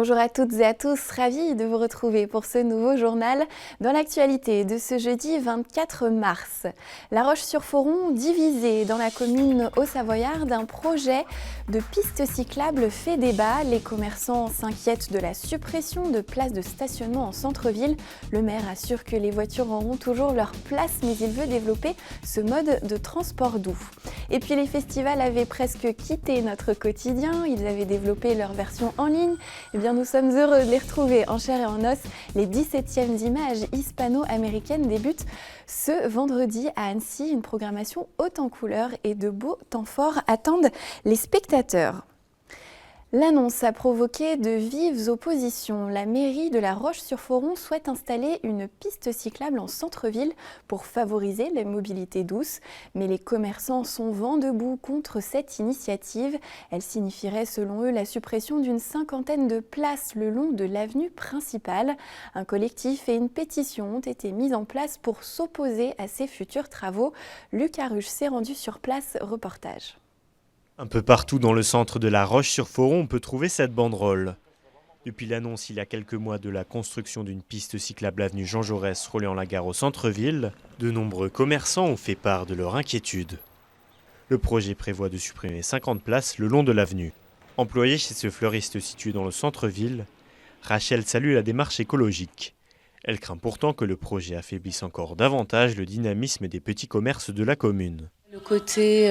Bonjour à toutes et à tous, ravie de vous retrouver pour ce nouveau journal dans l'actualité de ce jeudi 24 mars. La Roche-sur-Foron, divisée dans la commune haut-savoyarde, un projet de piste cyclable fait débat. Les commerçants s'inquiètent de la suppression de places de stationnement en centre-ville. Le maire assure que les voitures auront toujours leur place, mais il veut développer ce mode de transport doux. Et puis les festivals avaient presque quitté notre quotidien, ils avaient développé leur version en ligne. Eh bien, nous sommes heureux de les retrouver en chair et en os. Les 17e images hispano-américaines débutent ce vendredi à Annecy. Une programmation haute en couleurs et de beaux temps forts attendent les spectateurs. L'annonce a provoqué de vives oppositions. La mairie de La Roche-sur-Foron souhaite installer une piste cyclable en centre-ville pour favoriser la mobilité douce. Mais les commerçants sont vent debout contre cette initiative. Elle signifierait selon eux la suppression d'une cinquantaine de places le long de l'avenue principale. Un collectif et une pétition ont été mis en place pour s'opposer à ces futurs travaux. Luc Aruche s'est rendu sur place, reportage. Un peu partout dans le centre de La Roche-sur-Foron, on peut trouver cette banderole. Depuis l'annonce il y a quelques mois de la construction d'une piste cyclable avenue Jean Jaurès reliant la gare au centre-ville, de nombreux commerçants ont fait part de leur inquiétude. Le projet prévoit de supprimer 50 places le long de l'avenue. Employée chez ce fleuriste situé dans le centre-ville, Rachel salue la démarche écologique. Elle craint pourtant que le projet affaiblisse encore davantage le dynamisme des petits commerces de la commune. Le côté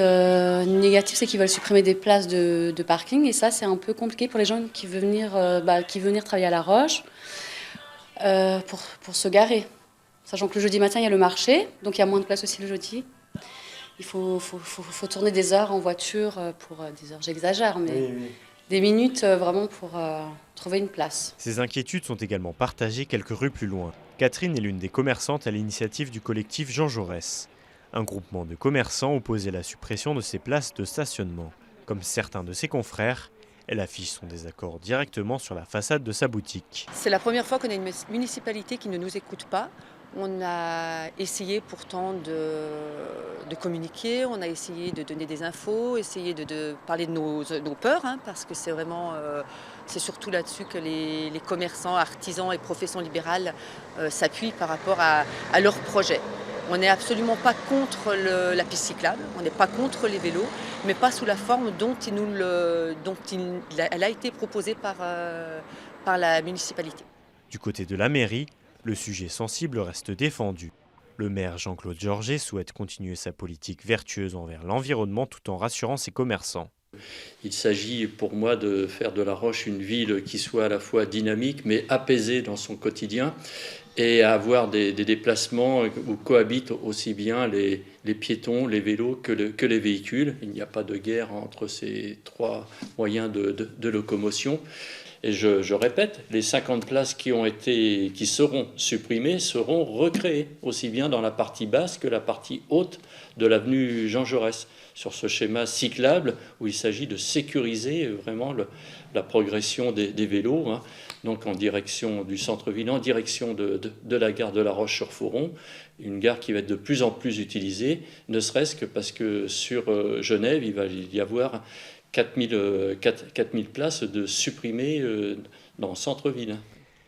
négatif, c'est qu'ils veulent supprimer des places de parking et ça, c'est un peu compliqué pour les gens qui veulent venir travailler à La Roche pour se garer. Sachant que le jeudi matin, il y a le marché, donc il y a moins de place aussi le jeudi. Il faut tourner des heures en voiture, pour des heures, j'exagère, mais oui. Des minutes vraiment pour trouver une place. Ces inquiétudes sont également partagées quelques rues plus loin. Catherine est l'une des commerçantes à l'initiative du collectif Jean Jaurès. Un groupement de commerçants opposait la suppression de ces places de stationnement. Comme certains de ses confrères, elle affiche son désaccord directement sur la façade de sa boutique. C'est la première fois qu'on a une municipalité qui ne nous écoute pas. On a essayé pourtant de communiquer, on a essayé de donner des infos, essayé de parler de nos peurs, parce que c'est vraiment, c'est surtout là-dessus que les commerçants, artisans et professions libérales s'appuient par rapport à leurs projets. On n'est absolument pas contre la piste cyclable, on n'est pas contre les vélos, mais pas sous la forme dont elle a été proposée par la municipalité. Du côté de la mairie, le sujet sensible reste défendu. Le maire Jean-Claude Georget souhaite continuer sa politique vertueuse envers l'environnement tout en rassurant ses commerçants. Il s'agit pour moi de faire de La Roche une ville qui soit à la fois dynamique mais apaisée dans son quotidien et à avoir des déplacements où cohabitent aussi bien les piétons, les vélos que les véhicules. Il n'y a pas de guerre entre ces trois moyens de locomotion. Et je répète, les 50 places qui seront supprimées seront recréées, aussi bien dans la partie basse que la partie haute de l'avenue Jean Jaurès, sur ce schéma cyclable où il s'agit de sécuriser vraiment la progression des vélos, donc en direction du centre-ville, en direction de la gare de La Roche-sur-Foron, une gare qui va être de plus en plus utilisée, ne serait-ce que parce que sur Genève, il va y avoir 4000 places de supprimées dans le centre-ville.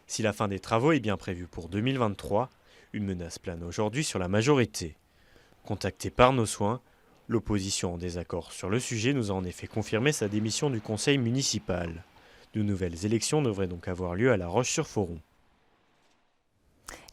Si la fin des travaux est bien prévue pour 2023, une menace plane aujourd'hui sur la majorité. Contacté par Nos Soins, l'opposition en désaccord sur le sujet nous a en effet confirmé sa démission du conseil municipal. De nouvelles élections devraient donc avoir lieu à La Roche-sur-Foron.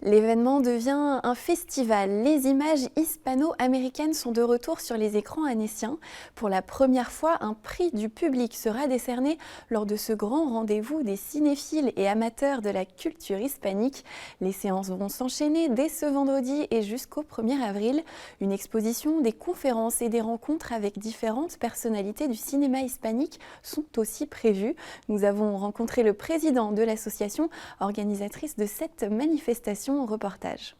L'événement devient un festival. Les images hispano-américaines sont de retour sur les écrans annéciens. Pour la première fois, un prix du public sera décerné lors de ce grand rendez-vous des cinéphiles et amateurs de la culture hispanique. Les séances vont s'enchaîner dès ce vendredi et jusqu'au 1er avril. Une exposition, des conférences et des rencontres avec différentes personnalités du cinéma hispanique sont aussi prévues. Nous avons rencontré le président de l'association organisatrice de cette manifestation. Reportage.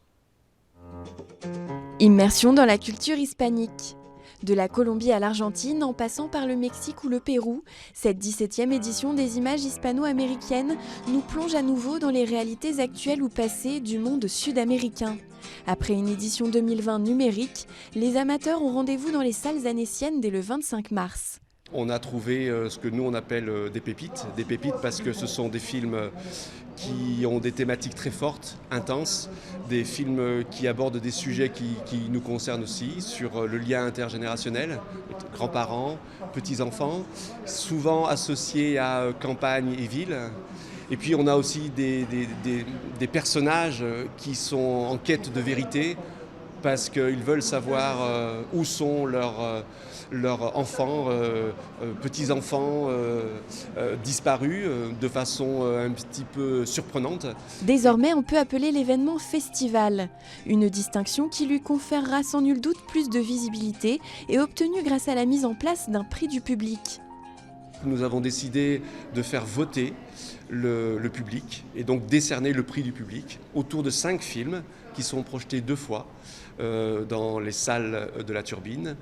Immersion dans la culture hispanique. De la Colombie à l'Argentine, en passant par le Mexique ou le Pérou, cette 17e édition des images hispano-américaines nous plonge à nouveau dans les réalités actuelles ou passées du monde sud-américain. Après une édition 2020 numérique, les amateurs ont rendez-vous dans les salles annéciennes dès le 25 mars. On a trouvé ce que nous on appelle des pépites parce que ce sont des films qui ont des thématiques très fortes, intenses, des films qui abordent des sujets qui nous concernent aussi, sur le lien intergénérationnel, grands-parents, petits-enfants, souvent associés à campagne et ville. Et puis on a aussi des personnages qui sont en quête de vérité parce qu'ils veulent savoir où sont leurs enfants, petits-enfants disparus de façon un petit peu surprenante. Désormais, on peut appeler l'événement festival, une distinction qui lui conférera sans nul doute plus de visibilité et obtenue grâce à la mise en place d'un prix du public. Nous avons décidé de faire voter le public et donc décerner le prix du public autour de 5 films qui sont projetés 2 fois dans les salles de la Turbine,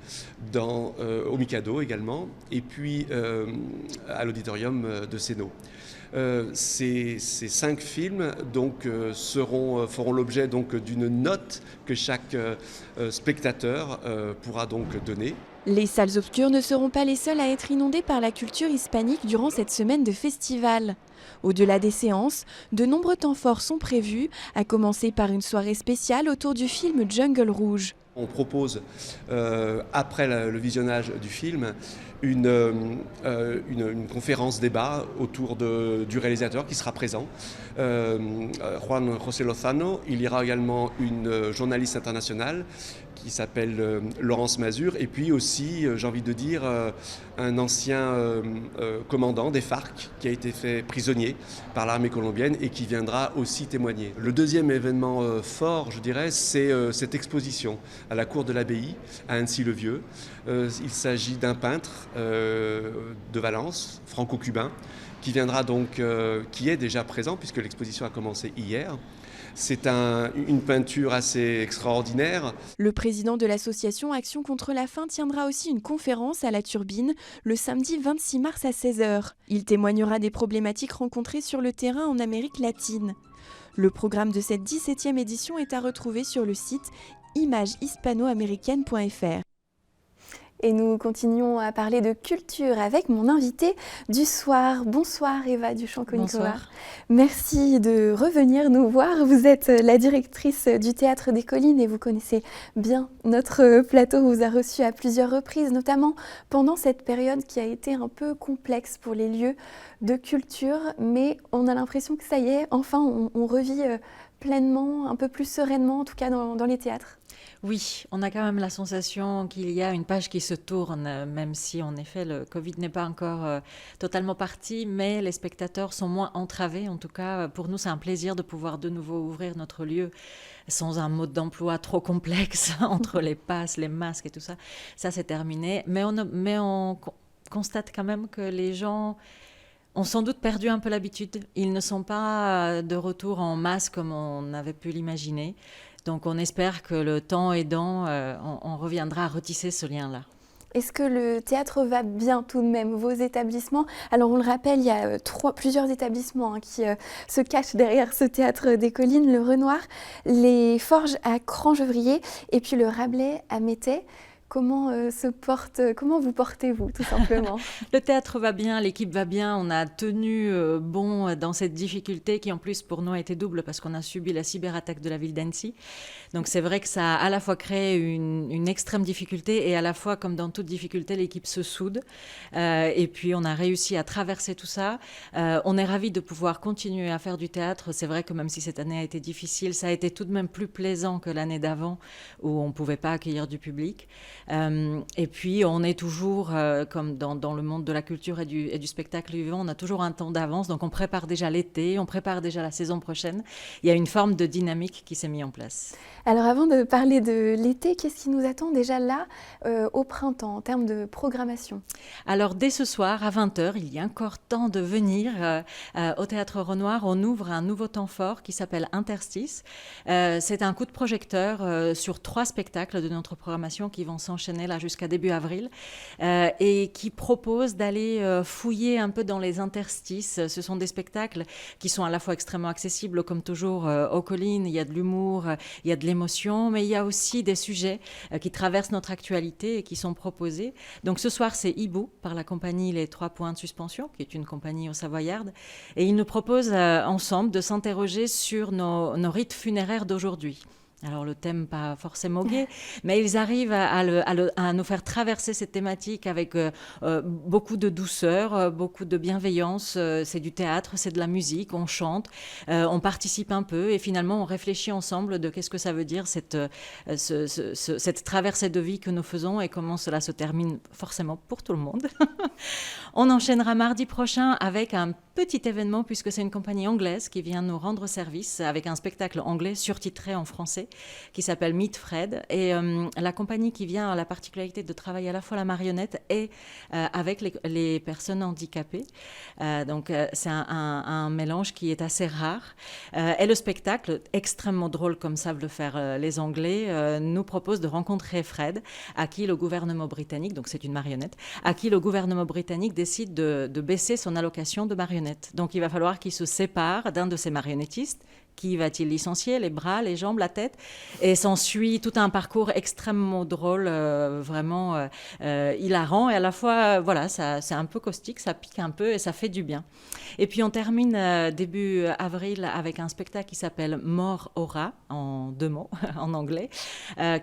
au Mikado également, et puis à l'auditorium de Sénaux. Ces 5 films donc, feront l'objet donc, d'une note que chaque spectateur pourra donc donner. Les salles obscures ne seront pas les seules à être inondées par la culture hispanique durant cette semaine de festival. Au-delà des séances, de nombreux temps forts sont prévus, à commencer par une soirée spéciale autour du film Jungle Rouge. On propose, après le visionnage du film, une conférence débat autour du réalisateur qui sera présent, Juan José Lozano. Il y aura également une journaliste internationale qui s'appelle Laurence Mazur, et puis aussi, j'ai envie de dire, un ancien commandant des FARC qui a été fait prisonnier par l'armée colombienne et qui viendra aussi témoigner. Le deuxième événement fort, je dirais, c'est cette exposition à la cour de l'abbaye à Annecy-le-Vieux. Il s'agit d'un peintre de Valence, franco-cubain, qui viendra donc, qui est déjà présent puisque l'exposition a commencé hier. C'est une peinture assez extraordinaire. Le président de l'association Action contre la faim tiendra aussi une conférence à la Turbine le samedi 26 mars à 16h. Il témoignera des problématiques rencontrées sur le terrain en Amérique latine. Le programme de cette 17e édition est à retrouver sur le site imagehispano-américaine.fr. Et nous continuons à parler de culture avec mon invité du soir. Bonsoir Eva Duchamp-Konikova. Bonsoir. Merci de revenir nous voir. Vous êtes la directrice du Théâtre des Collines et vous connaissez bien notre plateau. On vous a reçu à plusieurs reprises, notamment pendant cette période qui a été un peu complexe pour les lieux de culture. Mais on a l'impression que ça y est, enfin on revit pleinement, un peu plus sereinement en tout cas dans les théâtres. Oui, on a quand même la sensation qu'il y a une page qui se tourne, même si en effet le Covid n'est pas encore totalement parti, mais les spectateurs sont moins entravés. En tout cas, pour nous, c'est un plaisir de pouvoir de nouveau ouvrir notre lieu sans un mode d'emploi trop complexe entre les passes, les masques et tout ça. Ça, c'est terminé. Mais on constate quand même que les gens ont sans doute perdu un peu l'habitude. Ils ne sont pas de retour en masse comme on avait pu l'imaginer. Donc on espère que le temps aidant, on reviendra à retisser ce lien-là. Est-ce que le théâtre va bien tout de même, vos établissements? Alors on le rappelle, il y a plusieurs établissements qui se cachent derrière ce Théâtre des Collines, le Renoir, les Forges à Crangevrier et puis le Rabelais à Métais. Comment vous portez-vous, tout simplement? Le théâtre va bien, l'équipe va bien. On a tenu bon dans cette difficulté qui, en plus, pour nous, a été double parce qu'on a subi la cyberattaque de la ville d'Annecy. Donc, c'est vrai que ça a à la fois créé une extrême difficulté et à la fois, comme dans toute difficulté, l'équipe se soude. Et puis, on a réussi à traverser tout ça. On est ravis de pouvoir continuer à faire du théâtre. C'est vrai que même si cette année a été difficile, ça a été tout de même plus plaisant que l'année d'avant où on ne pouvait pas accueillir du public. Et puis, on est toujours, comme dans le monde de la culture et du spectacle vivant, on a toujours un temps d'avance. Donc, on prépare déjà l'été, on prépare déjà la saison prochaine. Il y a une forme de dynamique qui s'est mise en place. Alors, avant de parler de l'été, qu'est-ce qui nous attend déjà là, au printemps, en termes de programmation? Alors, dès ce soir, à 20h, il y a encore temps de venir au Théâtre Renoir. On ouvre un nouveau temps fort qui s'appelle Interstice. C'est un coup de projecteur sur 3 spectacles de notre programmation qui vont s'enchaîner enchaîner là jusqu'à début avril, et qui propose d'aller fouiller un peu dans les interstices. Ce sont des spectacles qui sont à la fois extrêmement accessibles, comme toujours aux collines. Il y a de l'humour, il y a de l'émotion, mais il y a aussi des sujets qui traversent notre actualité et qui sont proposés. Donc ce soir, c'est Hibou par la compagnie Les Trois Points de Suspension, qui est une compagnie au Savoyarde, et ils nous proposent ensemble de s'interroger sur nos rites funéraires d'aujourd'hui. Alors le thème pas forcément gai, mais ils arrivent à nous faire traverser cette thématique avec beaucoup de douceur, beaucoup de bienveillance. C'est du théâtre, c'est de la musique, on chante, on participe un peu et finalement on réfléchit ensemble de qu'est-ce que ça veut dire cette traversée de vie que nous faisons et comment cela se termine forcément pour tout le monde. On enchaînera mardi prochain avec un petit événement puisque c'est une compagnie anglaise qui vient nous rendre service avec un spectacle anglais surtitré en français qui s'appelle Meet Fred. Et la compagnie qui vient a la particularité de travailler à la fois la marionnette et avec les personnes handicapées. Donc c'est un mélange qui est assez rare. Et le spectacle, extrêmement drôle comme savent le faire les Anglais, nous propose de rencontrer Fred, à qui le gouvernement britannique, donc c'est une marionnette, à qui le gouvernement britannique décide de baisser son allocation de marionnette. Donc il va falloir qu'il se sépare d'un de ses marionnettistes. Qui va-t-il licencier? Les bras, les jambes, la tête? Et s'ensuit tout un parcours extrêmement drôle, vraiment hilarant. Et à la fois, voilà, c'est un peu caustique, ça pique un peu et ça fait du bien. Et puis on termine début avril avec un spectacle qui s'appelle Mort au rat, en 2 mots, en anglais,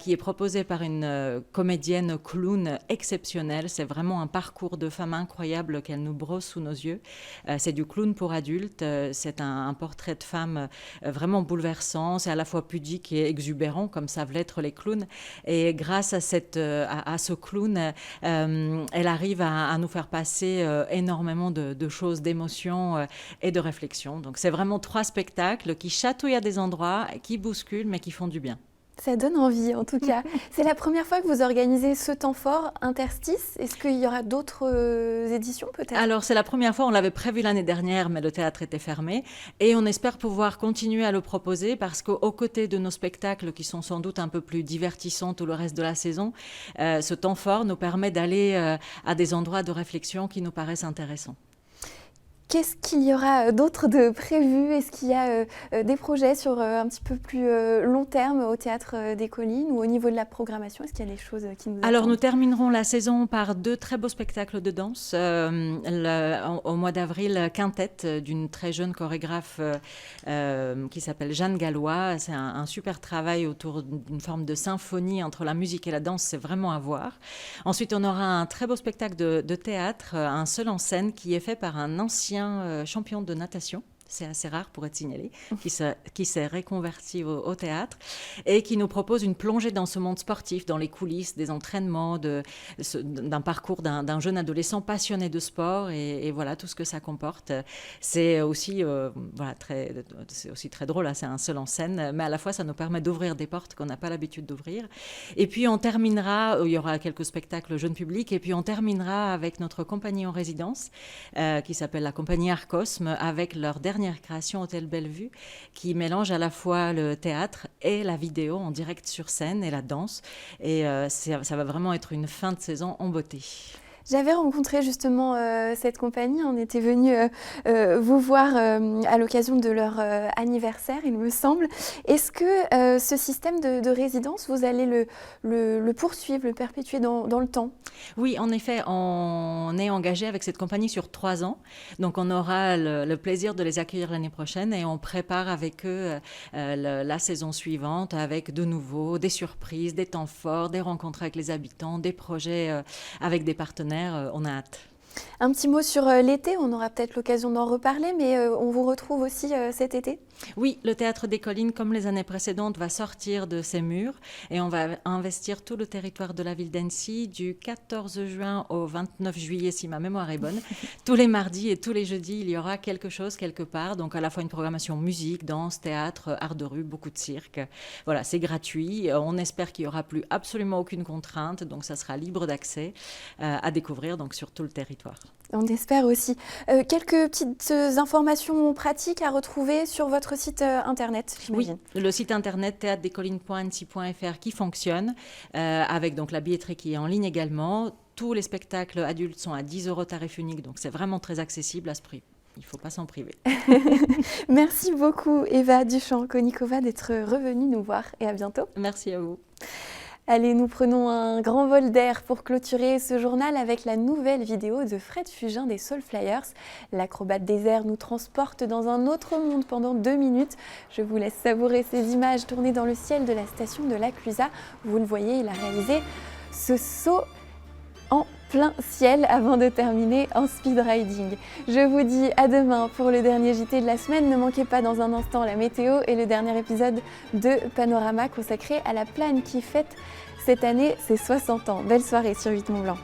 qui est proposé par une comédienne clown exceptionnelle. C'est vraiment un parcours de femme incroyable qu'elle nous brosse sous nos yeux. C'est du clown pour adultes. C'est un portrait de femme vraiment bouleversant, c'est à la fois pudique et exubérant, comme savent l'être les clowns. Et grâce à ce clown, elle arrive à nous faire passer énormément de choses, d'émotions et de réflexions. Donc c'est vraiment 3 spectacles qui chatouillent à des endroits, qui bousculent, mais qui font du bien. Ça donne envie, en tout cas. C'est la première fois que vous organisez ce temps fort interstice. Est-ce qu'il y aura d'autres éditions, peut-être? Alors, c'est la première fois, on l'avait prévu l'année dernière, mais le théâtre était fermé. Et on espère pouvoir continuer à le proposer parce qu'aux côtés de nos spectacles, qui sont sans doute un peu plus divertissants tout le reste de la saison, ce temps fort nous permet d'aller à des endroits de réflexion qui nous paraissent intéressants. Qu'est-ce qu'il y aura d'autre de prévu? Est-ce qu'il y a des projets sur un petit peu plus long terme au Théâtre des Collines ou au niveau de la programmation? Est-ce qu'il y a des choses qui nous attendent? Alors, nous terminerons la saison par 2 très beaux spectacles de danse. Au mois d'avril, Quintette d'une très jeune chorégraphe qui s'appelle Jeanne Gallois. C'est un super travail autour d'une forme de symphonie entre la musique et la danse. C'est vraiment à voir. Ensuite, on aura un très beau spectacle de théâtre, un seul en scène qui est fait par un ancien champion de natation. C'est assez rare pour être signalé, qui s'est reconverti au théâtre et qui nous propose une plongée dans ce monde sportif, dans les coulisses des entraînements, d'un parcours d'un jeune adolescent passionné de sport et voilà tout ce que ça comporte. C'est aussi, c'est aussi très drôle, hein, c'est un seul en scène, mais à la fois ça nous permet d'ouvrir des portes qu'on n'a pas l'habitude d'ouvrir. Et puis on terminera, il y aura quelques spectacles jeunes publics, et puis on terminera avec notre compagnie en résidence qui s'appelle la compagnie Arcosme, avec leur dernière création Hôtel Bellevue, qui mélange à la fois le théâtre et la vidéo en direct sur scène et la danse. Et ça va vraiment être une fin de saison en beauté. J'avais rencontré justement cette compagnie, on était venu vous voir à l'occasion de leur anniversaire, il me semble. Est-ce que ce système de résidence, vous allez le poursuivre, le perpétuer dans le temps? Oui, en effet, on est engagé avec cette compagnie sur 3 ans. Donc on aura le plaisir de les accueillir l'année prochaine et on prépare avec eux la saison suivante avec de nouveau des surprises, des temps forts, des rencontres avec les habitants, des projets avec des partenaires. On a hâte. Un petit mot sur l'été, on aura peut-être l'occasion d'en reparler, mais on vous retrouve aussi cet été? Oui, le Théâtre des Collines, comme les années précédentes, va sortir de ses murs et on va investir tout le territoire de la ville d'Annecy du 14 juin au 29 juillet, si ma mémoire est bonne. Tous les mardis et tous les jeudis, il y aura quelque chose quelque part, donc à la fois une programmation musique, danse, théâtre, art de rue, beaucoup de cirque. Voilà, c'est gratuit. On espère qu'il n'y aura plus absolument aucune contrainte, donc ça sera libre d'accès à découvrir donc, sur tout le territoire. territoire. On espère aussi. Quelques petites informations pratiques à retrouver sur votre site internet, j'imagine. Oui, le site internet théâtredescollines.annecy.fr qui fonctionne, avec donc la billetterie qui est en ligne également. Tous les spectacles adultes sont à 10 € tarif unique, donc c'est vraiment très accessible à ce prix. Il ne faut pas s'en priver. Merci beaucoup Eva Duchamp-Konikova d'être revenue nous voir et à bientôt. Merci à vous. Allez, nous prenons un grand vol d'air pour clôturer ce journal avec la nouvelle vidéo de Fred Fugin des Soulflyers. L'acrobate des airs nous transporte dans un autre monde pendant 2 minutes. Je vous laisse savourer ces images tournées dans le ciel de la station de la Clusaz. Vous le voyez, il a réalisé ce saut en plein ciel avant de terminer en speed riding. Je vous dis à demain pour le dernier JT de la semaine. Ne manquez pas dans un instant la météo et le dernier épisode de Panorama consacré à la Plane qui fête cette année ses 60 ans. Belle soirée sur 8 Mont Blanc.